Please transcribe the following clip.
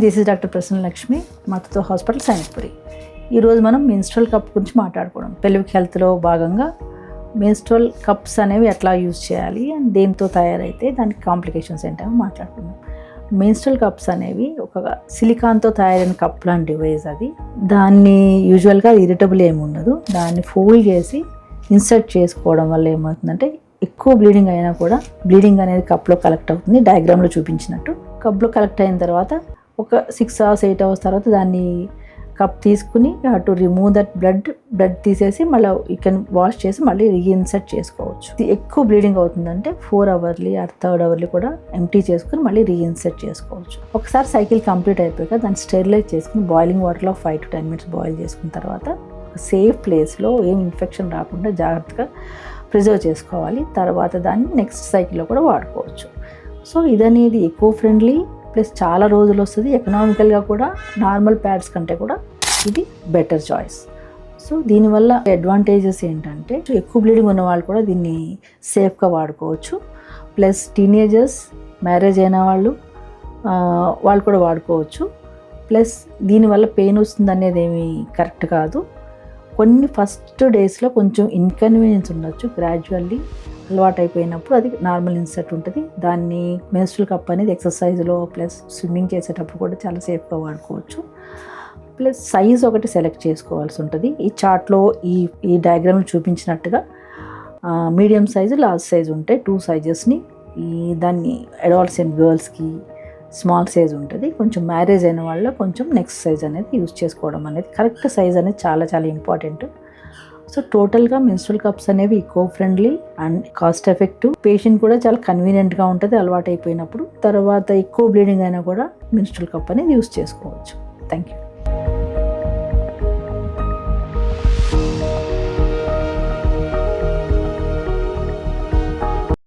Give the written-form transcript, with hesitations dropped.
This is doctor Prasanna Lakshmi, మాతృత్వ hospital, Sainikpuri. ఈరోజు మనం మెన్స్ట్రువల్ కప్ గురించి మాట్లాడుకోవడం. పెల్విక్ హెల్త్లో భాగంగా మెన్స్ట్రువల్ కప్స్ అనేవి ఎట్లా యూజ్ చేయాలి అండ్ దేంతో తయారైతే దానికి కాంప్లికేషన్స్ ఏంటో మాట్లాడుకుందాం. మెన్స్ట్రువల్ కప్స్ అనేవి ఒక సిలికాన్తో తయారైన కప్ లాంటి డివైస్. అది దాన్ని యూజువల్గా ఇరిటబుల్ ఏమి ఉండదు. దాన్ని ఫోల్డ్ చేసి ఇన్సర్ట్ చేసుకోవడం వల్ల ఏమవుతుందంటే ఎక్కువ బ్లీడింగ్ అయినా కూడా బ్లీడింగ్ అనేది కప్లో కలెక్ట్ అవుతుంది. డయాగ్రామ్లో చూపించినట్టు కప్లో కలెక్ట్ అయిన తర్వాత ఒక 6 hours 8 hours తర్వాత దాన్ని కప్ తీసుకుని టు రిమూవ్ దట్ బ్లడ్ తీసేసి మళ్ళీ యూ కెన్ వాష్ చేసి మళ్ళీ రీఇన్సర్ట్ చేసుకోవచ్చు. ఎక్కువ బ్లీడింగ్ అవుతుందంటే 4 hourly ఆర్ 3rd hourly కూడా ఎంటీ చేసుకుని మళ్ళీ రీఇన్సర్ట్ చేసుకోవచ్చు. ఒకసారి సైకిల్ కంప్లీట్ అయిపోయాక దాన్ని స్టెరిలైజ్ చేసుకుని బాయిలింగ్ వాటర్లో 5 to 10 minutes బాయిల్ చేసుకున్న తర్వాత సేఫ్ ప్లేస్లో ఏం ఇన్ఫెక్షన్ రాకుండా జాగ్రత్తగా ప్రిజర్వ్ చేసుకోవాలి. తర్వాత దాన్ని నెక్స్ట్ సైకిల్లో కూడా వాడుకోవచ్చు. సో ఇదనేది ఎకో ఫ్రెండ్లీ ప్లస్ చాలా రోజులు వస్తుంది. ఎకనామికల్గా కూడా నార్మల్ ప్యాడ్స్ కంటే కూడా ఇది బెటర్ చాయిస్. సో దీనివల్ల అడ్వాంటేజెస్ ఏంటంటే ఎక్కువ బ్లీడింగ్ ఉన్న వాళ్ళు కూడా దీన్ని సేఫ్గా వాడుకోవచ్చు. ప్లస్ టీనేజర్స్, మ్యారేజ్ అయిన వాళ్ళు కూడా వాడుకోవచ్చు. ప్లస్ దీనివల్ల పెయిన్ వస్తుంది అనేది ఏమీ కరెక్ట్ కాదు. కొన్ని ఫస్ట్ డేస్లో కొంచెం ఇన్కన్వీనియన్స్ ఉండొచ్చు. గ్రాడ్యువల్లీ అలవాటు అయిపోయినప్పుడు అది నార్మల్ ఇన్సర్ట్ ఉంటుంది. దాన్ని మెన్స్ట్రువల్ కప్ అనేది ఎక్సర్సైజ్లో ప్లస్ స్విమ్మింగ్ చేసేటప్పుడు కూడా చాలా సేఫ్గా వాడుకోవచ్చు. ప్లస్ సైజ్ ఒకటి సెలెక్ట్ చేసుకోవాల్సి ఉంటుంది. ఈ చార్ట్లో ఈ డయాగ్రామ్ చూపించినట్టుగా మీడియం సైజు, లార్జ్ సైజు ఉంటాయి. 2 సైజెస్ని దాన్ని అడాల్సెంట్ గర్ల్స్కి స్మాల్ సైజ్ ఉంటుంది. కొంచెం మ్యారేజ్ అయిన వాళ్ళ కొంచెం నెక్స్ట్ సైజ్ అనేది యూజ్ చేసుకోవడం అనేది కరెక్ట్ సైజ్ అనేది చాలా చాలా ఇంపార్టెంట్. సో టోటల్గా మెన్స్ట్రువల్ కప్స్ అనేవి eco friendly and cost effective. Patient కూడా చాలా కన్వీనియంట్గా ఉంటుంది అలవాటు అయిపోయినప్పుడు. తర్వాత ఎక్కువ బ్లీడింగ్ అయినా కూడా మెన్స్ట్రువల్ కప్ అనేది యూజ్ చేసుకోవచ్చు. Thank you.